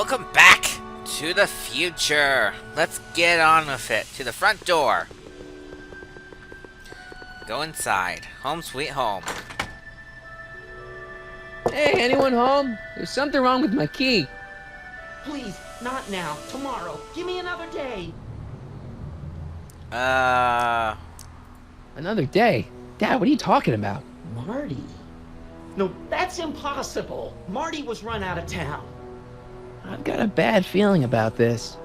Welcome back to the future. Let's get on with it. To the front door. Go inside. Home sweet home. Hey, anyone home? There's something wrong with my key. Please, not now. Tomorrow. Give me another day. Another day? Dad, what are you talking about? Marty? No, that's impossible. Marty was run out of town. I've got a bad feeling about this.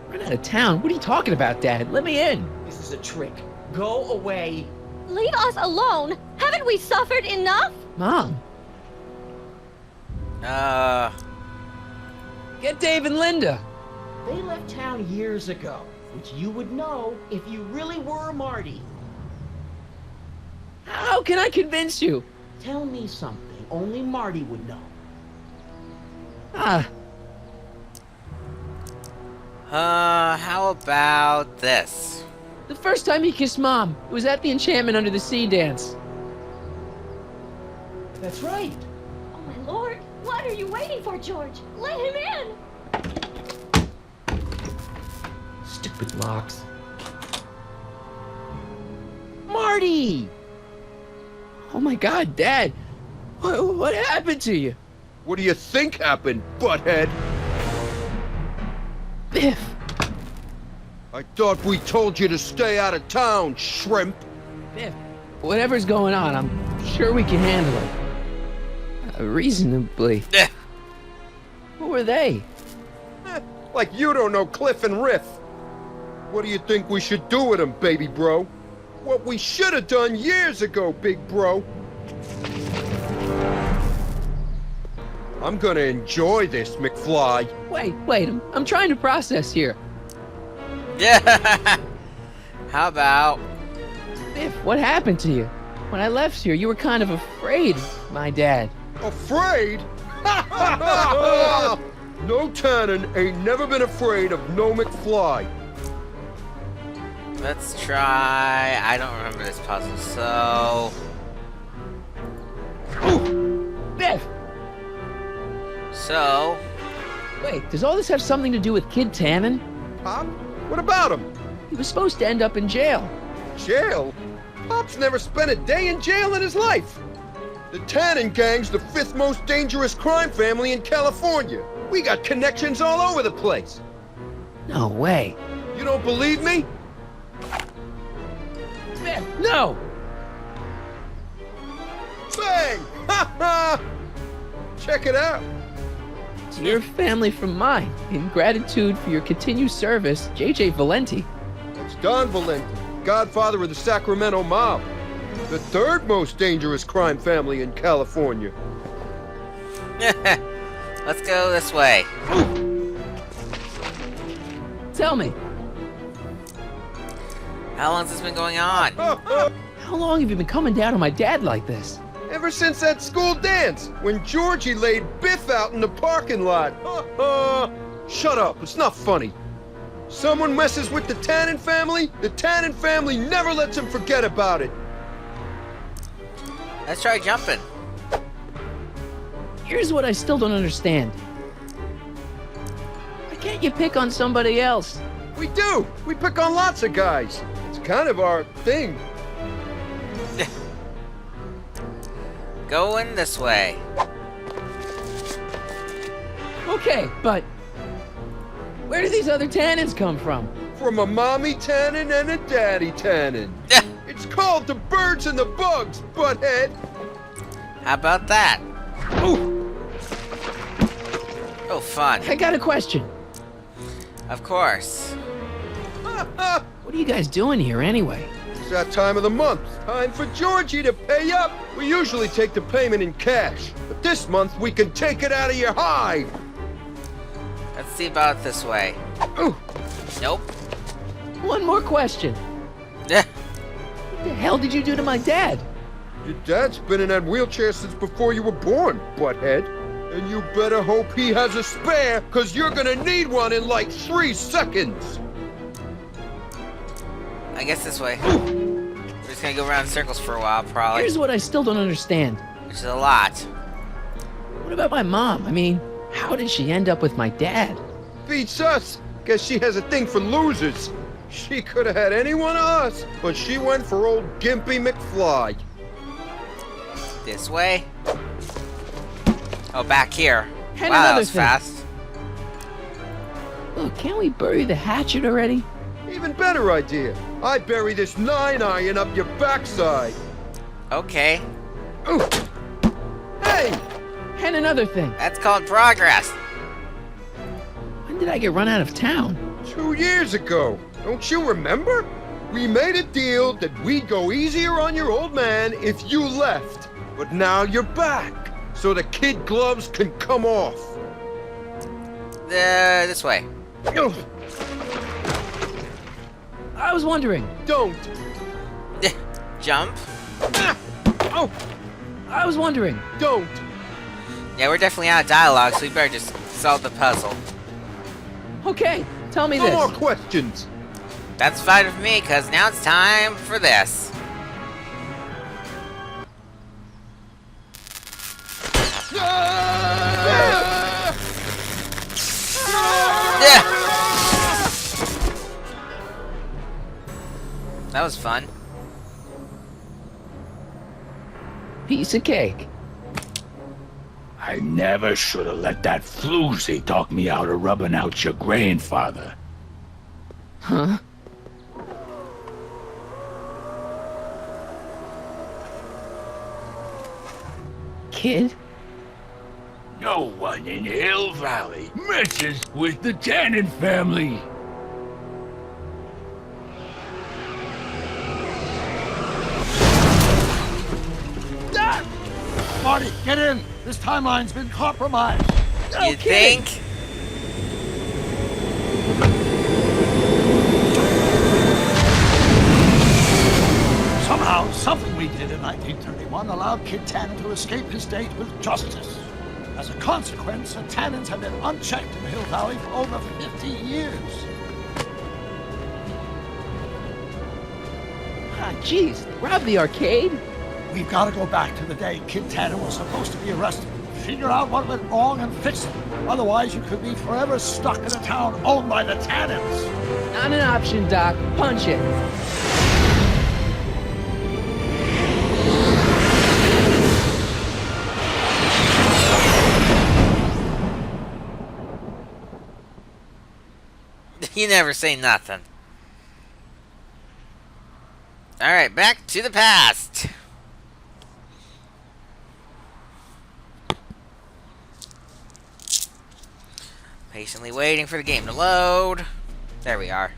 Run out of town? What are you talking about, Dad? Let me in. This is a trick. Go away. Leave us alone! Haven't we suffered enough? Mom. Get Dave and Linda. They left town years ago, which you would know if you really were Marty. How can I convince you? Tell me something only Marty would know. How about this? The first time he kissed Mom, it was at the Enchantment Under the Sea dance. That's right. Oh my lord! What are you waiting for, George? Let him in! Stupid locks. Marty! Oh my God, Dad. What happened to you? What do you think happened, butthead? Biff. I thought we told you to stay out of town, shrimp. Biff, whatever's going on, I'm sure we can handle it. Reasonably. Who were they? Like you don't know Cliff and Riff. What do you think we should do with them, baby bro? What we should have done years ago, big bro. I'm gonna enjoy this, McFly. Wait, I'm trying to process here. Yeah. How about... Biff, what happened to you? When I left here, you were kind of afraid, my dad. Afraid? No Tannen ain't never been afraid of no McFly. Let's try... I don't remember this puzzle, so... Ooh, Biff! So... Wait, does all this have something to do with Kid Tannen? Pop? What about him? He was supposed to end up in jail. Jail? Pop's never spent a day in jail in his life. The Tannen gang's the 5th most dangerous crime family in California. We got connections all over the place. No way. You don't believe me? Biff, no! Bang! Ha ha! Check it out. To your family from mine, in gratitude for your continued service, J.J. Valenti. That's Don Valenti, godfather of the Sacramento mob. The 3rd most dangerous crime family in California. Let's go this way. Tell me, How long's this been going on? how long have you been coming down on my dad like this? Ever since that school dance, when Georgie laid Biff out in the parking lot. Shut up, it's not funny. Someone messes with the Tannen family never lets him forget about it. Let's try jumping. Here's what I still don't understand. Why can't you pick on somebody else? We do! We pick on lots of guys. It's kind of our thing. Going this way. Okay, but where do these other Tannens come from? From a mommy Tannen and a daddy Tannen. It's called the birds and the bugs, butthead. How about that? Ooh, Oh, fun. I got a question. Of course. What are you guys doing here anyway? It's that time of the month. Time for Georgie to pay up. We usually take the payment in cash, but this month we can take it out of your hide. Let's see about it this way. Ooh, Nope. one more question. Yeah. What the hell did you do to my dad? Your dad's been in that wheelchair since before you were born, butthead. And you better hope he has a spare, cause you're gonna need one in like 3 seconds. I guess this way. We're just gonna go around in circles for a while, probably. Here's what I still don't understand. Which is a lot. What about my mom? I mean, How did she end up with my dad? Beats us. Guess she has a thing for losers. She could have had any one of us, but she went for old Gimpy McFly. This way? Oh, back here. And Wow, that another was thing. fast. Look, can't we bury the hatchet already? Even better idea. I bury this 9-iron up your backside. Okay. Ooh. Hey! And another thing. That's called progress. When did I get run out of town? 2 years ago. Don't you remember? We made a deal that we'd go easier on your old man if you left. But now you're back, so the kid gloves can come off. This way. Ugh, I was wondering. don't. Jump. Ah! Oh, I was wondering. don't. Yeah, we're definitely out of dialogue, so we better just solve the puzzle. Okay, tell me No this. more questions. That's fine with me, because now it's time for this. Ah! Yeah. That was fun. Piece of cake. I never should have let that floozy talk me out of rubbing out your grandfather. Huh? Kid? No one in Hill Valley messes with the Tannen family. Marty, get in! This timeline's been compromised. You think? Somehow, something we did in 1931 allowed Kid Tannen to escape his date with justice. As a consequence, the Tannens have been unchecked in Hill Valley for over 50 years. Ah, jeez, rob the arcade? We've got to go back to the day Kid Tannen was supposed to be arrested. Figure out what went wrong and fix it. Otherwise, you could be forever stuck in a town owned by the Tannens. Not an option, Doc. Punch it. You never say nothing. Alright, back to the past. Patiently waiting for the game to load. There we are.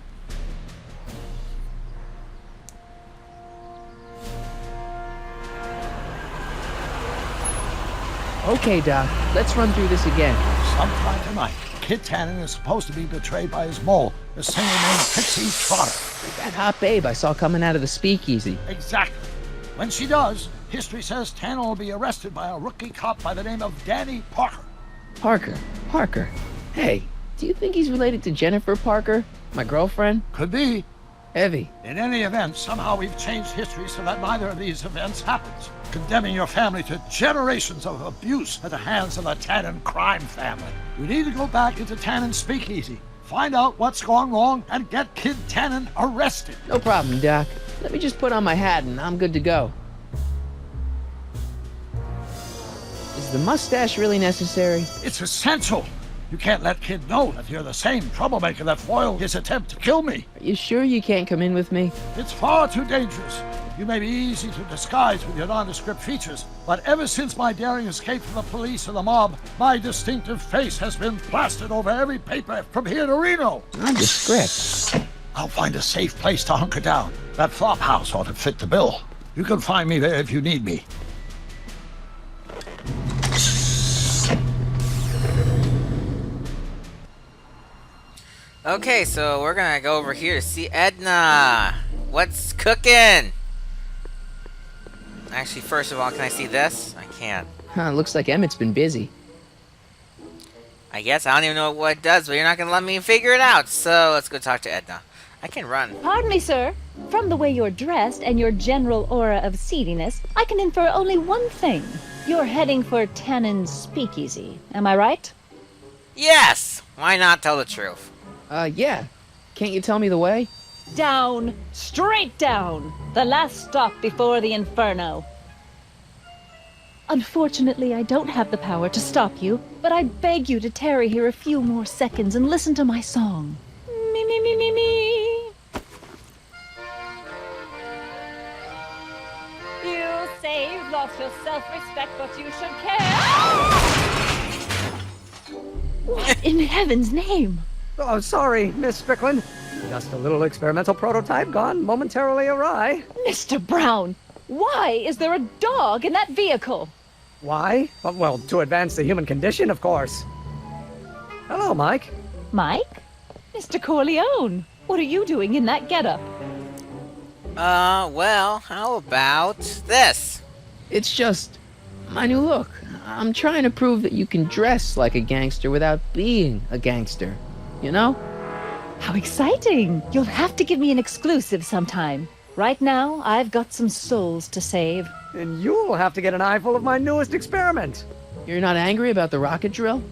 Okay, Doc. Let's run through this again. Sometime tonight, Kid Tannen is supposed to be betrayed by his mole, a singer named Pixie Trotter. That hot babe I saw coming out of the speakeasy. Exactly. When she does, history says Tannen will be arrested by a rookie cop by the name of Danny Parker. Parker. Hey, do you think he's related to Jennifer Parker, my girlfriend? Could be. Heavy. In any event, somehow we've changed history so that neither of these events happens, condemning your family to generations of abuse at the hands of the Tannen crime family. We need to go back into Tannen's speakeasy, find out what's gone wrong, and get Kid Tannen arrested. No problem, Doc. Let me just put on my hat and I'm good to go. Is the mustache really necessary? It's essential. You can't let Kid know that you're the same troublemaker that foiled his attempt to kill me. Are you sure you can't come in with me? It's far too dangerous. You may be easy to disguise with your nondescript features, but ever since my daring escape from the police and the mob, my distinctive face has been plastered over every paper from here to Reno. Nondescript. I'll find a safe place to hunker down. That flop house ought to fit the bill. You can find me there if you need me. Okay, so we're gonna go over here to see Edna. What's cooking? Actually, first of all, can I see this? I can't. Huh, looks like Emmett's been busy. I guess I don't even know what it does, but you're not gonna let me figure it out. So let's go talk to Edna. I can run. Pardon me, sir. From the way you're dressed and your general aura of seediness, I can infer only one thing. You're heading for Tannen's speakeasy. Am I right? Yes! Why not tell the truth? Yeah. Can't you tell me the way? Down, straight down. The last stop before the inferno. Unfortunately, I don't have the power to stop you, but I beg you to tarry here a few more seconds and listen to my song. Me, me, me, me, me. You say you've lost your self-respect, but you should care. What in heaven's name? Oh, sorry, Miss Strickland. Just a little experimental prototype gone momentarily awry. Mr. Brown, why is there a dog in that vehicle? Why? Well, to advance the human condition, of course. Hello, Mike. Mike? Mr. Corleone, what are you doing in that getup? Well, how about this? It's just my new look. I'm trying to prove that you can dress like a gangster without being a gangster. You know? How exciting! You'll have to give me an exclusive sometime. Right now, I've got some souls to save. And you'll have to get an eyeful of my newest experiment. You're not angry about the rocket drill?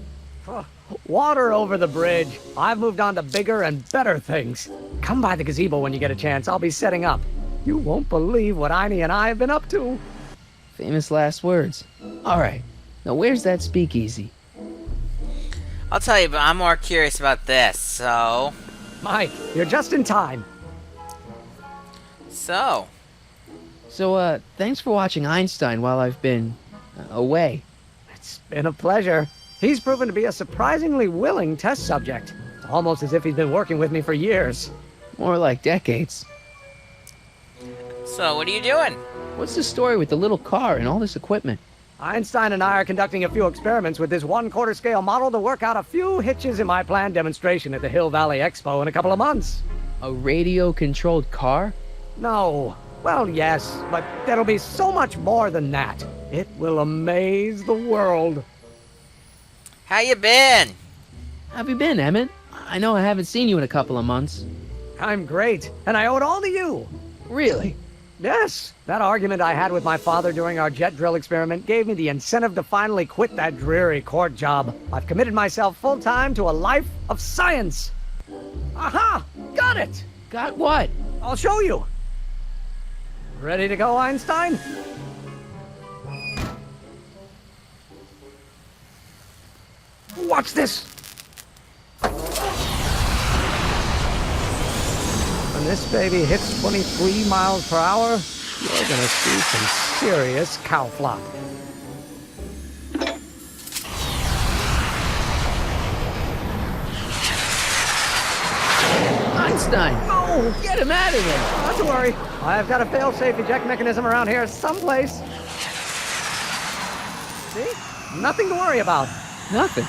Water over the bridge. I've moved on to bigger and better things. Come by the gazebo when you get a chance. I'll be setting up. You won't believe what Einie and I have been up to. Famous last words. All right. Now where's that speakeasy? I'll tell you, but I'm more curious about this, so... Mike, you're just in time. So, Thanks for watching Einstein while I've been away. It's been a pleasure. He's proven to be a surprisingly willing test subject. It's almost as if he's been working with me for years. More like decades. what are you doing? What's the story with the little car and all this equipment? Einstein and I are conducting a few experiments with this 1/4 scale model to work out a few hitches in my planned demonstration at the Hill Valley Expo in a couple of months. A radio-controlled car? No. Well, yes, but there'll be so much more than that. It will amaze the world. How you been? How have you been, Emmett? I know I haven't seen you in a couple of months. I'm great, and I owe it all to you. Really? Yes, that argument I had with my father during our jet drill experiment gave me the incentive to finally quit that dreary court job. I've committed myself full-time to a life of science. Aha! Got it! Got what? I'll show you. Ready to go, Einstein? Watch this! When this baby hits 23 miles per hour, you're gonna see some serious cow flop. Einstein! Oh! Get him out of there! Not to worry. I've got a fail-safe eject mechanism around here someplace. See? Nothing to worry about. Nothing.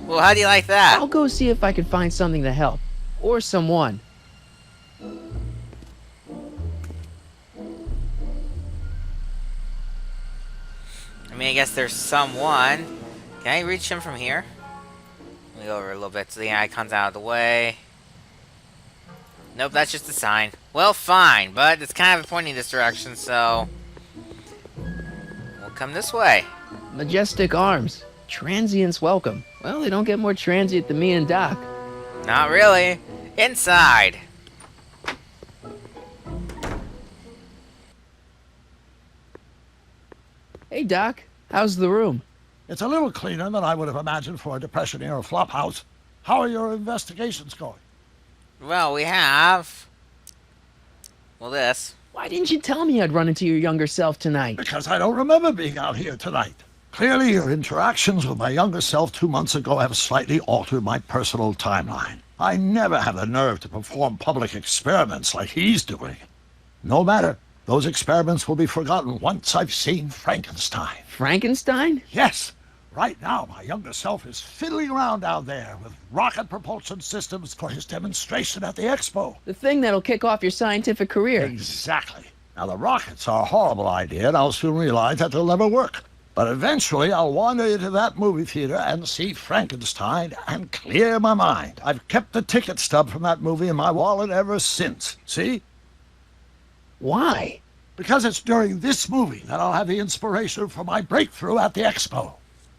Well, how do you like that? I'll go see if I can find something to help. Or someone. I mean, I guess there's someone. Can I reach him from here? Let me go over a little bit so the icon's out of the way. Nope, that's just a sign. Well, fine, but it's kind of pointing this direction, so... we'll come this way. Majestic arms. Transients welcome. Well, they don't get more transient than me and Doc. Not really. Inside. Hey, Doc. How's the room? It's a little cleaner than I would have imagined for a Depression-era flophouse. How are your investigations going? Well, we have... well, this. Why didn't you tell me I'd run into your younger self tonight? Because I don't remember being out here tonight. Clearly, your interactions with my younger self 2 months ago have slightly altered my personal timeline. I never have the nerve to perform public experiments like he's doing. No matter. Those experiments will be forgotten once I've seen Frankenstein. Frankenstein? Yes. Right now, my younger self is fiddling around down there with rocket propulsion systems for his demonstration at the expo. The thing that'll kick off your scientific career. Exactly. Now, the rockets are a horrible idea, and I'll soon realize that they'll never work. But eventually I'll wander into that movie theater and see Frankenstein and clear my mind. I've kept the ticket stub from that movie in my wallet ever since. See? Why? Because it's during this movie that I'll have the inspiration for my breakthrough at the expo.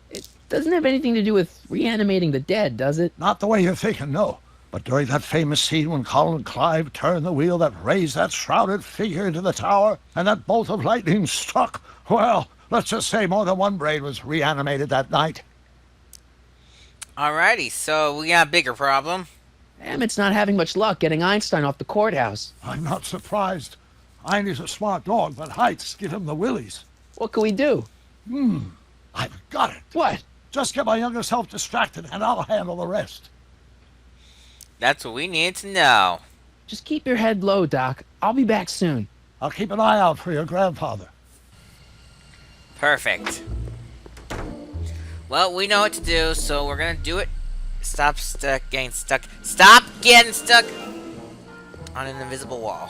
It doesn't have anything to do with reanimating the dead, does it? Not the way you're thinking, no. But during that famous scene when Colin Clive turned the wheel that raised that shrouded figure into the tower, and that bolt of lightning struck, well, let's just say more than one brain was reanimated that night. Alrighty, so we got a bigger problem. Emmett's not having much luck getting Einstein off the courthouse. I'm not surprised. Einstein's a smart dog, but heights give him the willies. What can we do? I've got it. What? Just get my younger self distracted, and I'll handle the rest. That's what we need to know. Just keep your head low, Doc. I'll be back soon. I'll keep an eye out for your grandfather. Perfect. Well, we know what to do, so we're gonna do it. Stop getting stuck. Stop getting stuck on an invisible wall.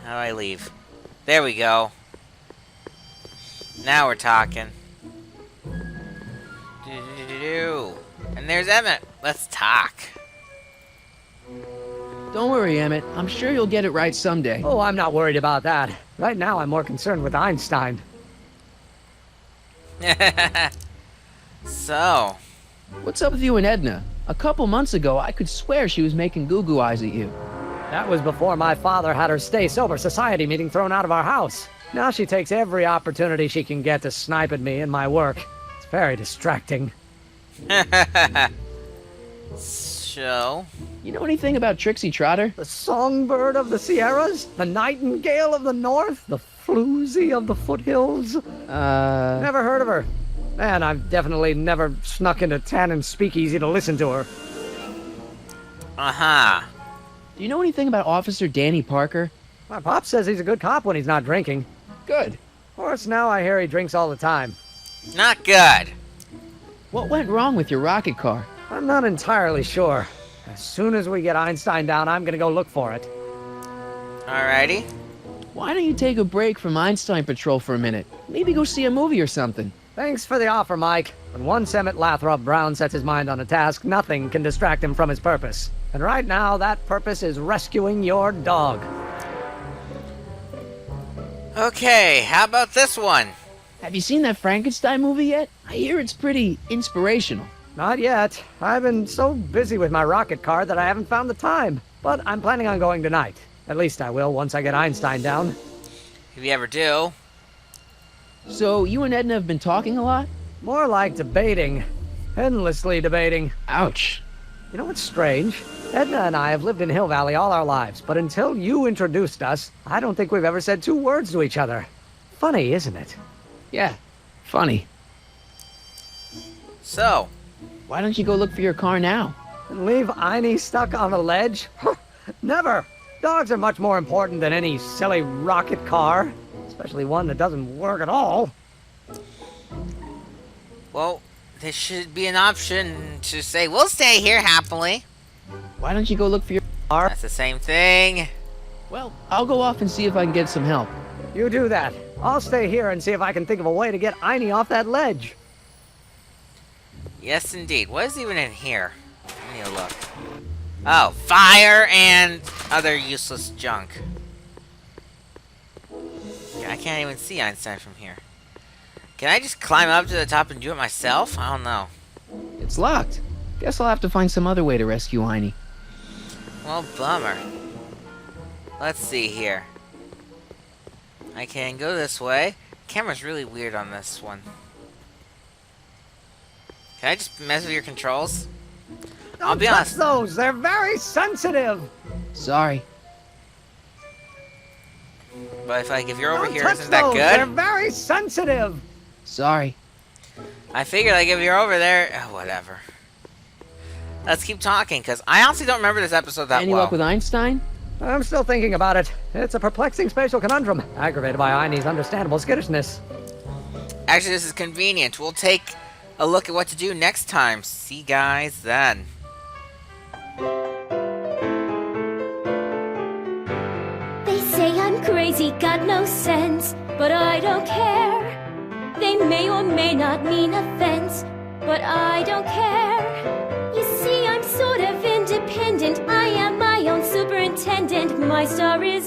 How do I leave? There we go. Now we're talking. And there's Emmett. Let's talk. Don't worry, Emmett. I'm sure you'll get it right someday. Oh, I'm not worried about that. Right now, I'm more concerned with Einstein. So, What's up with you and Edna? A couple months ago, I could swear she was making goo-goo eyes at you. That was before my father had her Stay Sober Society meeting thrown out of our house. Now she takes every opportunity she can get to snipe at me and my work. It's very distracting. so, You know anything about Trixie Trotter? The songbird of the Sierras? The nightingale of the north? The floozy of the foothills? Never heard of her. And I've definitely never snuck into Tannen's speakeasy to listen to her. uh-huh. Do you know anything about Officer Danny Parker? My pop says he's a good cop when he's not drinking. Good. Of course, now I hear he drinks all the time. Not good. What went wrong with your rocket car? I'm not entirely sure. As soon as we get Einstein down, I'm gonna go look for it. Alrighty. Why don't you take a break from Einstein Patrol for a minute? Maybe go see a movie or something. Thanks for the offer, Mike. When once Emmett Lathrop Brown sets his mind on a task, nothing can distract him from his purpose. And right now, that purpose is rescuing your dog. Okay, how about this one? Have you seen that Frankenstein movie yet? I hear it's pretty inspirational. Not yet. I've been so busy with my rocket car that I haven't found the time. But I'm planning on going tonight. At least I will once I get Einstein down. If you ever do. So, you and Edna have been talking a lot? More like debating. Endlessly debating. Ouch. You know what's strange? Edna and I have lived in Hill Valley all our lives, but until you introduced us, I don't think we've ever said two words to each other. Funny, isn't it? Yeah, funny. So, Why don't you go look for your car now? And leave Einie stuck on the ledge? Never! Dogs are much more important than any silly rocket car. Especially one that doesn't work at all. well, there should be an option to say, we'll stay here happily. Why don't you go look for your car? That's the same thing. Well, I'll go off and see if I can get some help. You do that. I'll stay here and see if I can think of a way to get Einie off that ledge. Yes, indeed. What is even in here? Let me look. Oh, fire and other useless junk. I can't even see Einstein from here. Can I just climb up to the top and do it myself? I don't know. It's locked. Guess I'll have to find some other way to rescue Einie. Well, bummer. Let's see here. I can go this way. Camera's really weird on this one. Can I just mess with your controls? I'll Don't be touch honest. those! They're very sensitive! Sorry. But if you're over Don't here, touch isn't that those! They're good? very sensitive! Sorry. I figured if you're over there, whatever. Let's keep talking, because I honestly don't remember this episode that Any well. luck with Einstein? I'm still thinking about it. It's a perplexing spatial conundrum, aggravated by Einie's understandable skittishness. Actually, this is convenient. We'll take a look at what to do next time. See you guys then. They say I'm I'm crazy, got no sense, but I don't care. They may or may not mean offense, but I don't care. You see, I'm sort of independent. I am my own superintendent. My star is